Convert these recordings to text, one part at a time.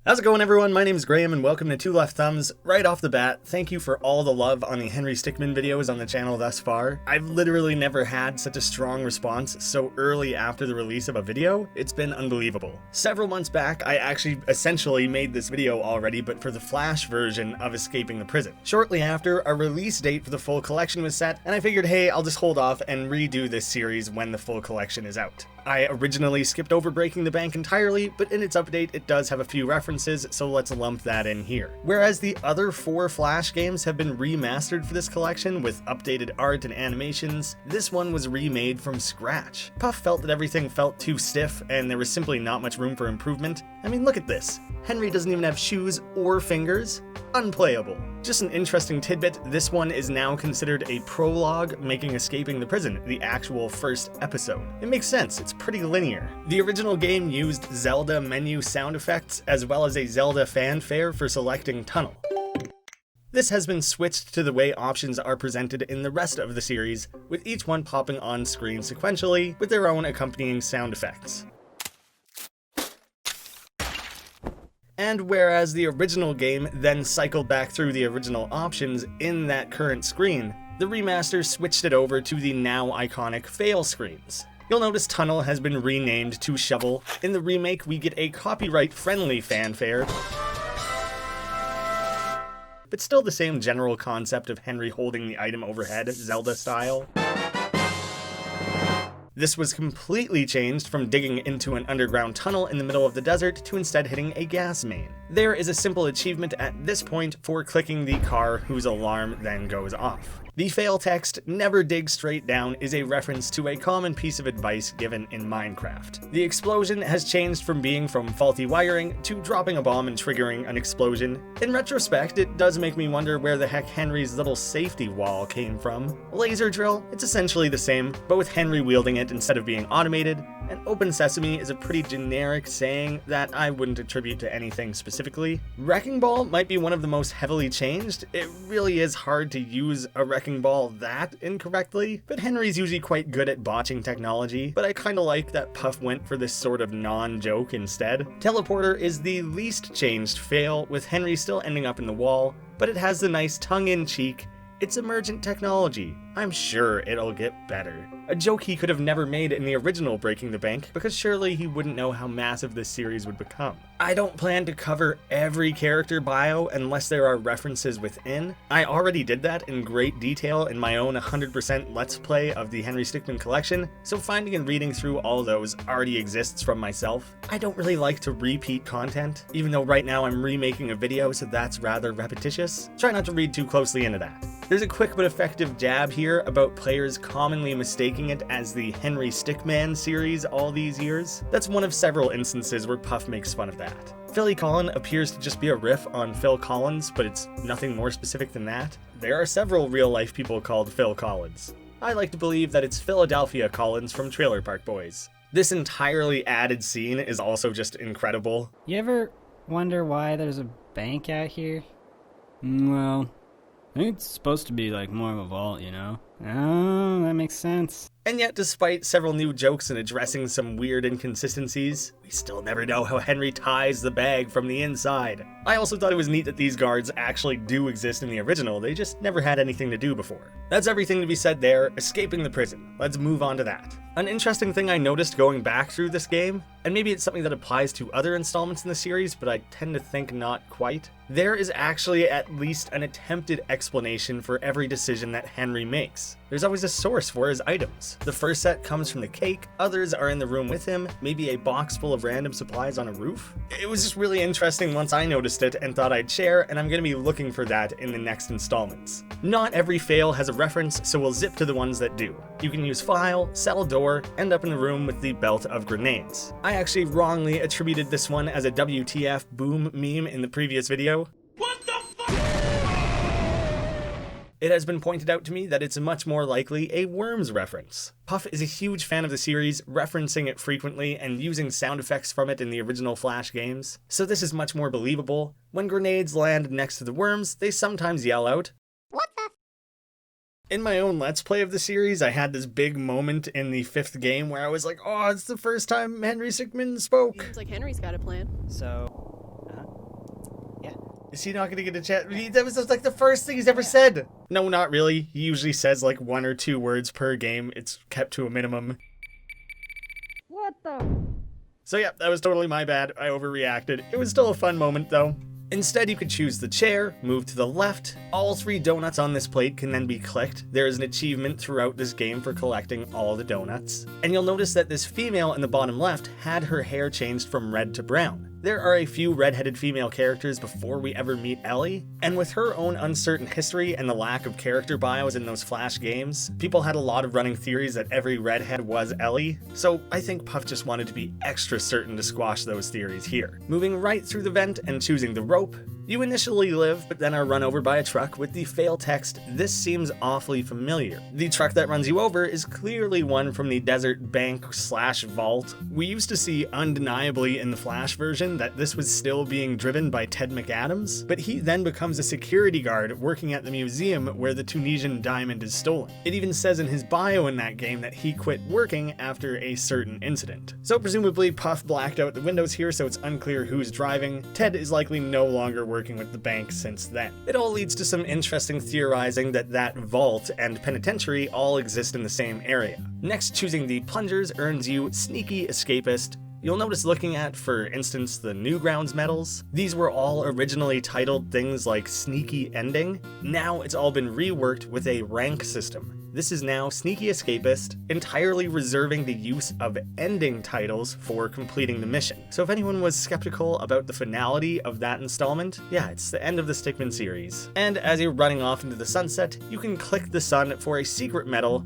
How's it going, everyone? My name is Graham and welcome to Two Left Thumbs. Right off the bat, thank you for all the love on the Henry Stickmin videos on the channel thus far. I've literally never had such a strong response so early after the release of a video. It's been unbelievable. Several months back, I actually essentially made this video already, but for the Flash version of Escaping the Prison. Shortly after, a release date for the full collection was set, and I figured, hey, I'll just hold off and redo this series when the full collection is out. I originally skipped over Breaking the Bank entirely, but in its update it does have a few references, so let's lump that in here. Whereas the other 4 Flash games have been remastered for this collection with updated art and animations, this one was remade from scratch. Puff felt that everything felt too stiff and there was simply not much room for improvement. I mean, look at this. Henry doesn't even have shoes or fingers. Unplayable. Just an interesting tidbit, this one is now considered a prologue, making Escaping the Prison the actual first episode. It makes sense, it's pretty linear. The original game used Zelda menu sound effects as well as a Zelda fanfare for selecting tunnel. This has been switched to the way options are presented in the rest of the series, with each one popping on screen sequentially with their own accompanying sound effects. And whereas the original game then cycled back through the original options in that current screen, the remaster switched it over to the now iconic fail screens. You'll notice Tunnel has been renamed to Shovel. In the remake, we get a copyright-friendly fanfare, but still the same general concept of Henry holding the item overhead, Zelda style. This was completely changed from digging into an underground tunnel in the middle of the desert to instead hitting a gas main. There is a simple achievement at this point for clicking the car whose alarm then goes off. The fail text, "Never dig straight down," is a reference to a common piece of advice given in Minecraft. The explosion has changed from being from faulty wiring to dropping a bomb and triggering an explosion. In retrospect, it does make me wonder where the heck Henry's little safety wall came from. Laser drill, it's essentially the same, but with Henry wielding it instead of being automated, and open sesame is a pretty generic saying that I wouldn't attribute to anything specifically. Wrecking ball might be one of the most heavily changed. It really is hard to use a wrecking ball that incorrectly, but Henry's usually quite good at botching technology, but I kinda like that Puff went for this sort of non-joke instead. Teleporter is the least changed fail, with Henry still ending up in the wall, but it has the nice tongue-in-cheek, "It's emergent technology. I'm sure it'll get better." A joke he could have never made in the original Breaking the Bank, because surely he wouldn't know how massive this series would become. I don't plan to cover every character bio unless there are references within. I already did that in great detail in my own 100% Let's Play of the Henry Stickmin Collection, so finding and reading through all those already exists from myself. I don't really like to repeat content, even though right now I'm remaking a video, so that's rather repetitious. Try not to read too closely into that. There's a quick but effective jab here about players commonly mistaking it as the Henry Stickman series all these years. That's one of several instances where Puff makes fun of that. Philly Collin appears to just be a riff on Phil Collins, but it's nothing more specific than that. There are several real-life people called Phil Collins. I like to believe that it's Philadelphia Collins from Trailer Park Boys. This entirely added scene is also just incredible. You ever wonder why there's a bank out here? Well, I think it's supposed to be like more of a vault, you know? Oh, that makes sense. And yet, despite several new jokes and addressing some weird inconsistencies, we still never know how Henry ties the bag from the inside. I also thought it was neat that these guards actually do exist in the original, they just never had anything to do before. That's everything to be said there. Escaping the Prison. Let's move on to that. An interesting thing I noticed going back through this game, and maybe it's something that applies to other installments in the series, but I tend to think not quite. There is actually at least an attempted explanation for every decision that Henry makes. There's always a source for his items. The first set comes from the cake, others are in the room with him, maybe a box full of random supplies on a roof. It was just really interesting once I noticed it and thought I'd share, and I'm gonna be looking for that in the next installments. Not every fail has a reference, so we'll zip to the ones that do. You can use file, cell door, end up in the room with the belt of grenades. I actually wrongly attributed this one as a WTF boom meme in the previous video. It has been pointed out to me that it's much more likely a Worms reference. Puff is a huge fan of the series, referencing it frequently and using sound effects from it in the original Flash games, so this is much more believable. When grenades land next to the worms, they sometimes yell out, "What the?" In my own Let's Play of the series, I had this big moment in the 5th game where I was like, oh, it's the first time Henry Stickmin spoke. Seems like Henry's got a plan. So, Is he not gonna get a chance? That was like the first thing he's ever said. No, not really. He usually says like 1 or 2 words per game. It's kept to a minimum. What the? So yeah, that was totally my bad. I overreacted. It was still a fun moment though. Instead, you could choose the chair, move to the left. All 3 donuts on this plate can then be clicked. There is an achievement throughout this game for collecting all the donuts. And you'll notice that this female in the bottom left had her hair changed from red to brown. There are a few redheaded female characters before we ever meet Ellie, and with her own uncertain history and the lack of character bios in those Flash games, people had a lot of running theories that every redhead was Ellie, so I think Puff just wanted to be extra certain to squash those theories here. Moving right through the vent and choosing the rope, you initially live, but then are run over by a truck with the fail text, "This seems awfully familiar." The truck that runs you over is clearly one from the desert bank/vault. We used to see undeniably in the Flash version that this was still being driven by Ted McAdams, but he then becomes a security guard working at the museum where the Tunisian diamond is stolen. It even says in his bio in that game that he quit working after a certain incident. So presumably Puff blacked out the windows here, so it's unclear who's driving. Ted is likely no longer working with the bank since then. It all leads to some interesting theorizing that vault and Penitentiary all exist in the same area. Next, choosing the plungers earns you Sneaky Escapist. You'll notice looking at, for instance, the Newgrounds medals, these were all originally titled things like Sneaky Ending. Now it's all been reworked with a rank system. This is now Sneaky Escapist, entirely reserving the use of ending titles for completing the mission. So if anyone was skeptical about the finality of that installment, yeah, it's the end of the Stickmin series. And as you're running off into the sunset, you can click the sun for a secret medal,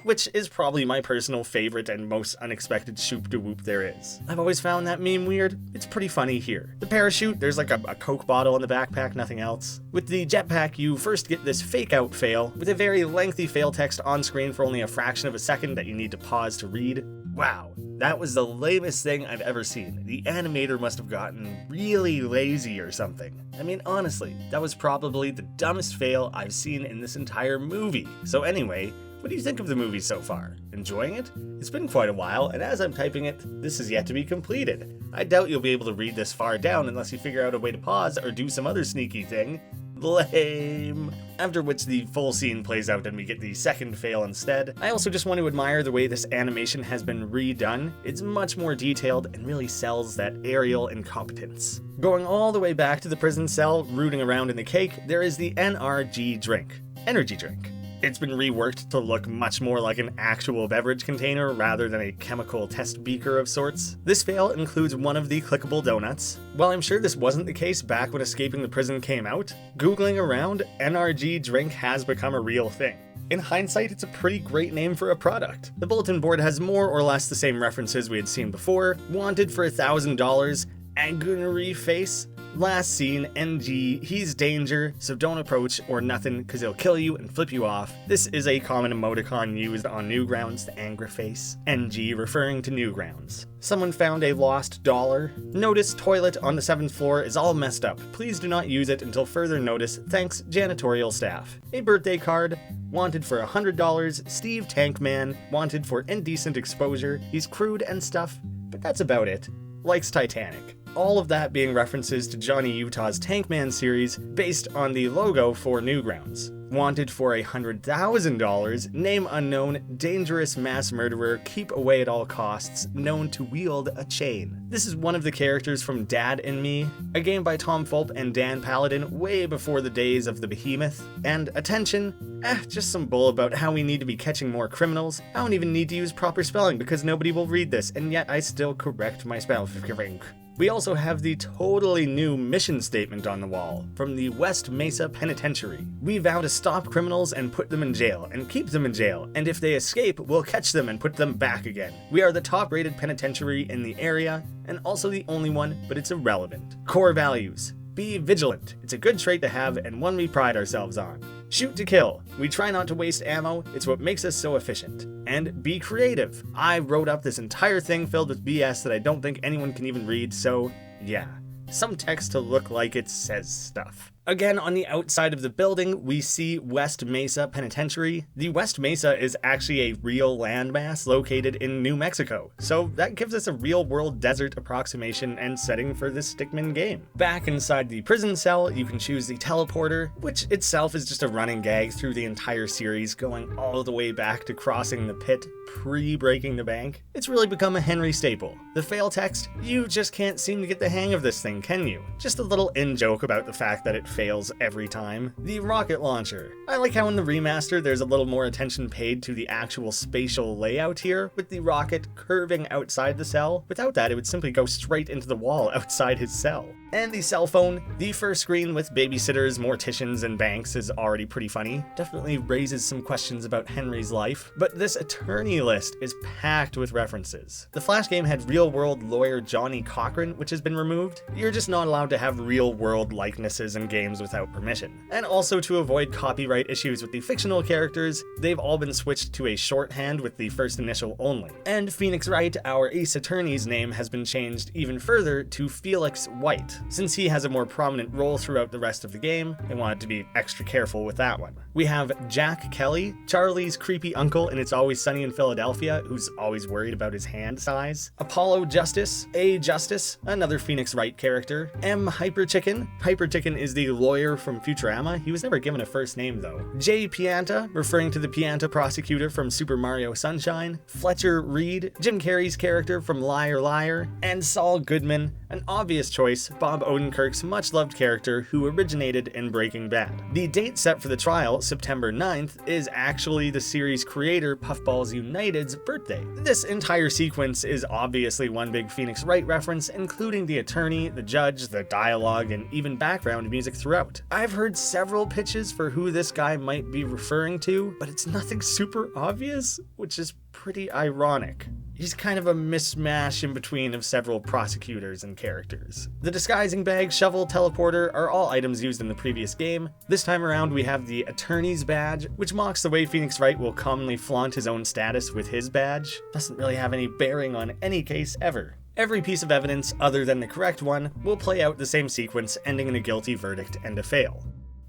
which is probably my personal favorite and most unexpected shoop-de-whoop there is. I've always found that meme weird. It's pretty funny here. The parachute, there's like a Coke bottle in the backpack, nothing else. With the jetpack, you first get this fake-out fail, with a very lengthy fail text on screen for only a fraction of a second that you need to pause to read. Wow, that was the lamest thing I've ever seen. The animator must have gotten really lazy or something. I mean, honestly, that was probably the dumbest fail I've seen in this entire movie. So anyway, what do you think of the movie so far? Enjoying it? It's been quite a while, and as I'm typing it, this is yet to be completed. I doubt you'll be able to read this far down unless you figure out a way to pause or do some other sneaky thing. Lame. After which the full scene plays out and we get the second fail instead. I also just want to admire the way this animation has been redone. It's much more detailed and really sells that aerial incompetence. Going all the way back to the prison cell, rooting around in the cake, there is the NRG drink. Energy drink. It's been reworked to look much more like an actual beverage container rather than a chemical test beaker of sorts. This fail includes one of the clickable donuts. While I'm sure this wasn't the case back when Escaping the Prison came out, Googling around, NRG drink has become a real thing. In hindsight, it's a pretty great name for a product. The bulletin board has more or less the same references we had seen before. Wanted for $1,000, Agony face. Last scene, NG, he's danger, so don't approach or nothing cause he'll kill you and flip you off. This is a common emoticon used on Newgrounds, the anger face. NG referring to Newgrounds. Someone found a lost dollar. Notice toilet on the 7th floor is all messed up. Please do not use it until further notice. Thanks, janitorial staff. A birthday card. Wanted for $100, Steve Tankman. Wanted for indecent exposure. He's crude and stuff, but that's about it. Likes Titanic. All of that being references to Johnny Utah's Tankman series based on the logo for Newgrounds. Wanted for $100,000, name unknown, dangerous mass murderer, keep away at all costs, known to wield a chain. This is one of the characters from Dad and Me, a game by Tom Fulp and Dan Paladin way before the days of the Behemoth. And attention, just some bull about how we need to be catching more criminals. I don't even need to use proper spelling because nobody will read this, and yet I still correct my spelling. We also have the totally new mission statement on the wall from the West Mesa Penitentiary. We vow to stop criminals and put them in jail, and keep them in jail, and if they escape, we'll catch them and put them back again. We are the top-rated penitentiary in the area, and also the only one, but it's irrelevant. Core values. Be vigilant. It's a good trait to have and one we pride ourselves on. Shoot to kill. We try not to waste ammo, it's what makes us so efficient. And be creative. I wrote up this entire thing filled with BS that I don't think anyone can even read, so yeah. Some text to look like it says stuff. Again, on the outside of the building, we see West Mesa Penitentiary. The West Mesa is actually a real landmass located in New Mexico, so that gives us a real-world desert approximation and setting for this Stickmin game. Back inside the prison cell, you can choose the teleporter, which itself is just a running gag through the entire series, going all the way back to crossing the pit pre-breaking the bank. It's really become a Henry staple. The fail text, you just can't seem to get the hang of this thing, can you? Just a little in-joke about the fact that it fails every time. The rocket launcher. I like how in the remaster there's a little more attention paid to the actual spatial layout here, with the rocket curving outside the cell. Without that, it would simply go straight into the wall outside his cell. And the cell phone, the first screen with babysitters, morticians, and banks is already pretty funny. Definitely raises some questions about Henry's life, but this attorney list is packed with references. The Flash game had real-world lawyer Johnny Cochran, which has been removed. You're just not allowed to have real-world likenesses in games without permission. And also to avoid copyright issues with the fictional characters, they've all been switched to a shorthand with the first initial only. And Phoenix Wright, our ace attorney's name, has been changed even further to Felix White. Since he has a more prominent role throughout the rest of the game, they wanted to be extra careful with that one. We have Jack Kelly, Charlie's creepy uncle in It's Always Sunny in Philadelphia, who's always worried about his hand size. Apollo Justice, A Justice, another Phoenix Wright character. M Hyper Chicken. Hyper Chicken is the lawyer from Futurama. He was never given a first name though. Jay Pianta, referring to the Pianta prosecutor from Super Mario Sunshine. Fletcher Reed, Jim Carrey's character from Liar Liar. And Saul Goodman, an obvious choice, Bob Odenkirk's much-loved character who originated in Breaking Bad. The date set for the trial, September 9th, is actually the series creator Puffballs United's birthday. This entire sequence is obviously one big Phoenix Wright reference, including the attorney, the judge, the dialogue, and even background music throughout. I've heard several pitches for who this guy might be referring to, but it's nothing super obvious, which is pretty ironic. He's kind of a mismatch in between of several prosecutors and characters. The disguising bag, shovel, teleporter are all items used in the previous game. This time around we have the attorney's badge, which mocks the way Phoenix Wright will commonly flaunt his own status with his badge. Doesn't really have any bearing on any case ever. Every piece of evidence, other than the correct one, will play out the same sequence, ending in a guilty verdict and a fail.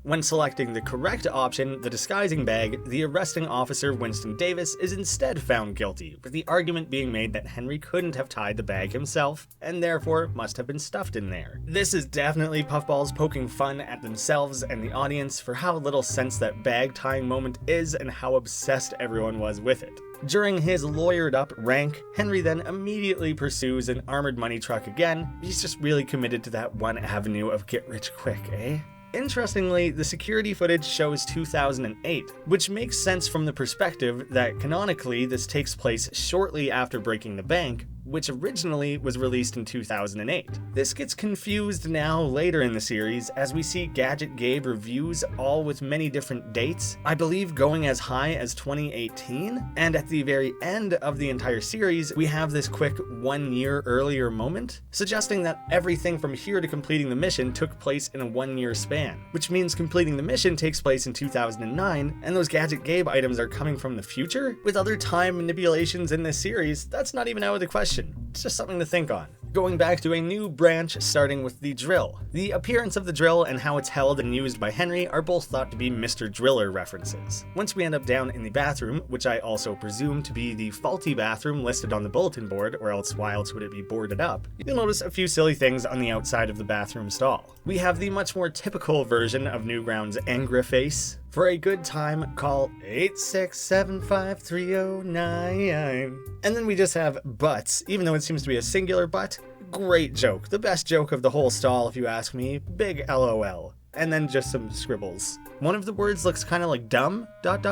When selecting the correct option, the disguising bag, the arresting officer Winston Davis is instead found guilty, with the argument being made that Henry couldn't have tied the bag himself, and therefore must have been stuffed in there. This is definitely Puffballs poking fun at themselves and the audience for how little sense that bag tying moment is and how obsessed everyone was with it. During his lawyered up rank, Henry then immediately pursues an armored money truck again. He's just really committed to that one avenue of get rich quick, eh? Interestingly, the security footage shows 2008, which makes sense from the perspective that canonically this takes place shortly after breaking the bank, which originally was released in 2008. This gets confused now later in the series as we see Gadget Gabe reviews all with many different dates, I believe going as high as 2018, and at the very end of the entire series we have this quick 1 year earlier moment, suggesting that everything from here to completing the mission took place in a 1 year span, which means completing the mission takes place in 2009, and those Gadget Gabe items are coming from the future? With other time manipulations in this series, that's not even out of the question. It's just something to think on. Going back to a new branch, starting with the drill. The appearance of the drill and how it's held and used by Henry are both thought to be Mr. Driller references. Once we end up down in the bathroom, which I also presume to be the faulty bathroom listed on the bulletin board, or else why else would it be boarded up, you'll notice a few silly things on the outside of the bathroom stall. We have the much more typical version of Newground's Angra face. For a good time, call 8675309. And then we just have butts, even though it seems to be a singular butt. Great joke. The best joke of the whole stall, if you ask me. Big LOL. And then just some scribbles. One of the words looks kind of like dumb, ... but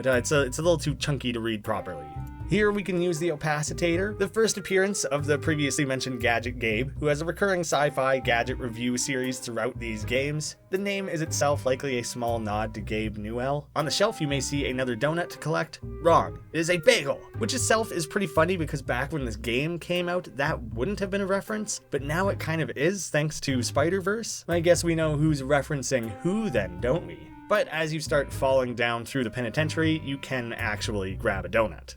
it's a little too chunky to read properly. Here we can use the Opacitator, the first appearance of the previously mentioned Gadget Gabe, who has a recurring sci-fi gadget review series throughout these games. The name is itself likely a small nod to Gabe Newell. On the shelf you may see another donut to collect. Wrong. It is a bagel, which itself is pretty funny because back when this game came out, that wouldn't have been a reference, but now it kind of is thanks to Spider-Verse. I guess we know who's referencing who then, don't we? But as you start falling down through the penitentiary, you can actually grab a donut.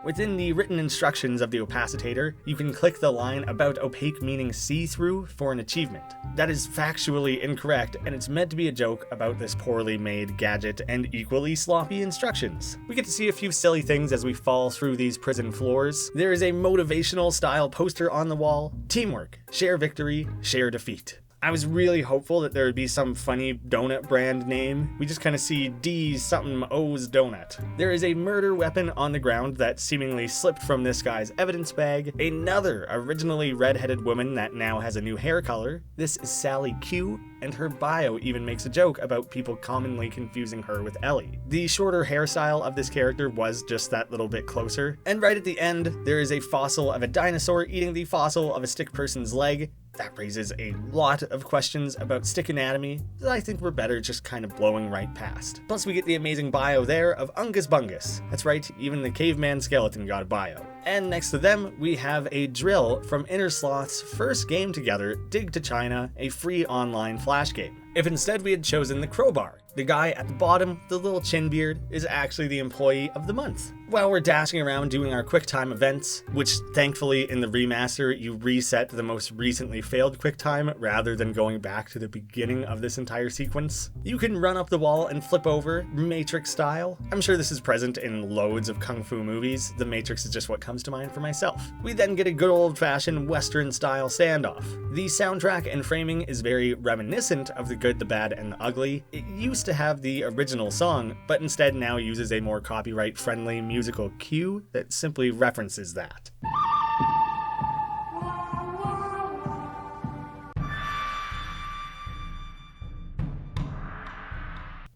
Within the written instructions of the Opacitator, you can click the line about opaque meaning see-through for an achievement. That is factually incorrect, and it's meant to be a joke about this poorly made gadget and equally sloppy instructions. We get to see a few silly things as we fall through these prison floors. There is a motivational style poster on the wall. Teamwork, share victory, share defeat. I was really hopeful that there would be some funny donut brand name. We just kind of see D something O's donut. There is a murder weapon on the ground that seemingly slipped from this guy's evidence bag. Another originally red-headed woman that now has a new hair color. This is Sally Q, and her bio even makes a joke about people commonly confusing her with Ellie. The shorter hairstyle of this character was just that little bit closer. And right at the end, there is a fossil of a dinosaur eating the fossil of a stick person's leg. That raises a lot of questions about stick anatomy that I think we're better just kind of blowing right past. Plus we get the amazing bio there of Ungus Bungus. That's right, even the Caveman skeleton got a bio. And next to them, we have a drill from Inner Sloth's first game together, Dig to China, a free online flash game. If instead we had chosen the crowbar, the guy at the bottom, the little chin beard, is actually the employee of the month. While we're dashing around doing our QuickTime events, which thankfully in the remaster you reset the most recently failed QuickTime rather than going back to the beginning of this entire sequence, you can run up the wall and flip over, Matrix style. I'm sure this is present in loads of kung fu movies. The Matrix is just what comes to mind for myself. We then get a good old-fashioned Western style standoff. The soundtrack and framing is very reminiscent of The Good, the Bad, and the Ugly. It used to have the original song, but instead now uses a more copyright-friendly musical cue that simply references that.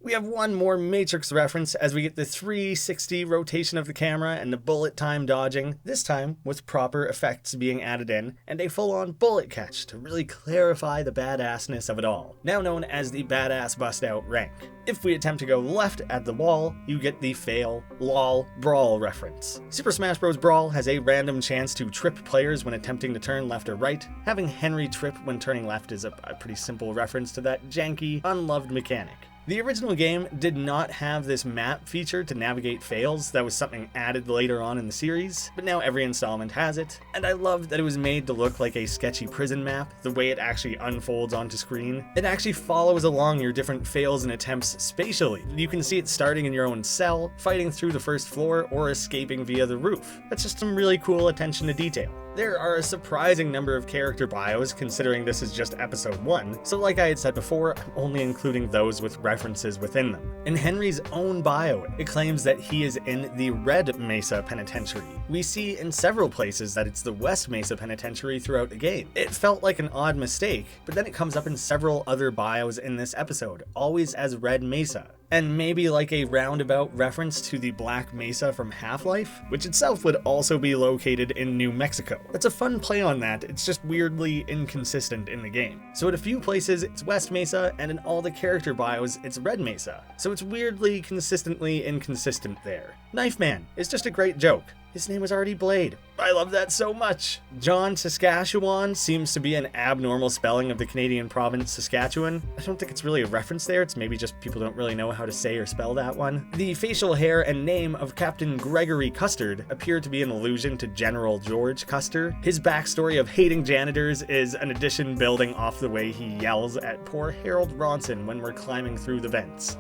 We have one more Matrix reference as we get the 360 rotation of the camera and the bullet time dodging, this time with proper effects being added in, and a full-on bullet catch to really clarify the badassness of it all, now known as the Badass Bust Out rank. If we attempt to go left at the wall, you get the fail, lol, brawl reference. Super Smash Bros. Brawl has a random chance to trip players when attempting to turn left or right. Having Henry trip when turning left is a pretty simple reference to that janky, unloved mechanic. The original game did not have this map feature to navigate fails. That was something added later on in the series, but now every installment has it, and I love that it was made to look like a sketchy prison map, the way it actually unfolds onto screen. It actually follows along your different fails and attempts spatially. You can see it starting in your own cell, fighting through the first floor, or escaping via the roof. That's just some really cool attention to detail. There are a surprising number of character bios considering this is just episode 1, so like I had said before, I'm only including those with references within them. In Henry's own bio, it claims that he is in the Red Mesa Penitentiary. We see in several places that it's the West Mesa Penitentiary throughout the game. It felt like an odd mistake, but then it comes up in several other bios in this episode, always as Red Mesa. And maybe like a roundabout reference to the Black Mesa from Half-Life, which itself would also be located in New Mexico. That's a fun play on that, it's just weirdly inconsistent in the game. So at a few places it's West Mesa, and in all the character bios it's Red Mesa. So it's weirdly consistently inconsistent there. Knife Man is just a great joke. His name was already Blade. I love that so much. John Saskatchewan seems to be an abnormal spelling of the Canadian province Saskatchewan. I don't think it's really a reference there, it's maybe just people don't really know how to say or spell that one. The facial hair and name of Captain Gregory Custard appear to be an allusion to General George Custer. His backstory of hating janitors is an addition building off the way he yells at poor Harold Ronson when we're climbing through the vents.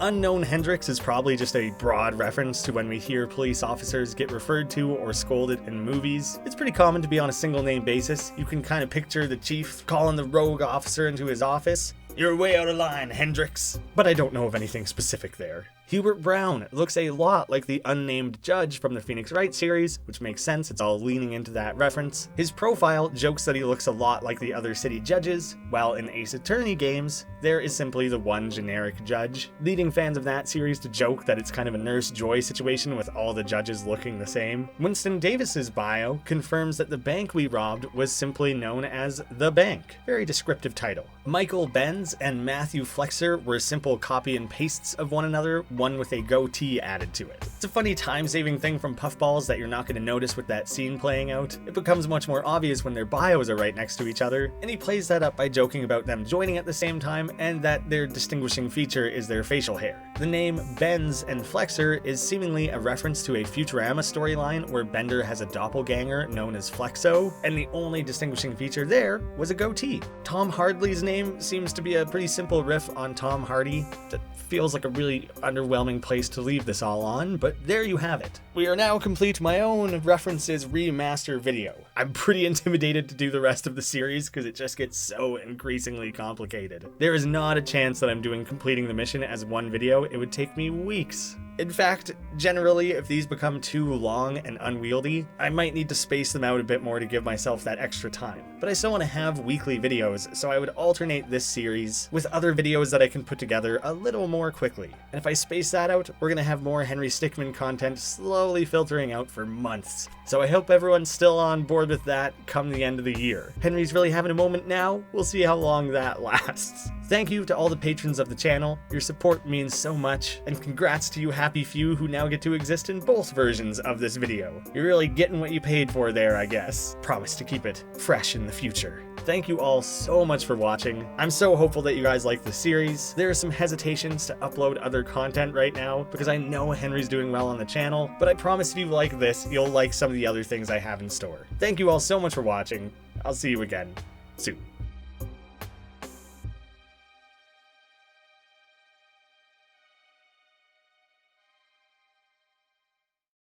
Unknown Hendrix is probably just a broad reference to when we hear police officers get referred to or scolded in movies. It's pretty common to be on a single name basis. You can kind of picture the chief calling the rogue officer into his office. "You're way out of line, Hendrix." But I don't know of anything specific there. Hubert Brown looks a lot like the unnamed judge from the Phoenix Wright series, which makes sense, it's all leaning into that reference. His profile jokes that he looks a lot like the other city judges, while in Ace Attorney games, there is simply the one generic judge, leading fans of that series to joke that it's kind of a Nurse Joy situation with all the judges looking the same. Winston Davis's bio confirms that the bank we robbed was simply known as The Bank. Very descriptive title. Michael Benz and Matthew Flexer were simple copy and pastes of one another, one with a goatee added to it. It's a funny time-saving thing from puffballs that you're not going to notice with that scene playing out. It becomes much more obvious when their bios are right next to each other, and he plays that up by joking about them joining at the same time and that their distinguishing feature is their facial hair. The name Benz and Flexor is seemingly a reference to a Futurama storyline where Bender has a doppelganger known as Flexo, and the only distinguishing feature there was a goatee. Tom Hardy's name seems to be a pretty simple riff on Tom Hardy. That feels like a really underwhelming place to leave this all on, but there you have it. We are now complete my own references remaster video. I'm pretty intimidated to do the rest of the series because it just gets so increasingly complicated. There is not a chance that I'm doing completing the mission as one video. It would take me weeks. In fact, generally, if these become too long and unwieldy, I might need to space them out a bit more to give myself that extra time. But I still want to have weekly videos, so I would alternate this series with other videos that I can put together a little more quickly. And if I space that out, we're going to have more Henry Stickmin content slowly filtering out for months. So I hope everyone's still on board with that come the end of the year. Henry's really having a moment now. We'll see how long that lasts. Thank you to all the patrons of the channel. Your support means so much, and congrats to you happy few who now get to exist in both versions of this video. You're really getting what you paid for there, I guess. Promise to keep it fresh in the future. Thank you all so much for watching. I'm so hopeful that you guys like the series. There are some hesitations to upload other content right now because I know Henry's doing well on the channel, but I promise if you like this, you'll like some of the other things I have in store. Thank you all so much for watching. I'll see you again soon.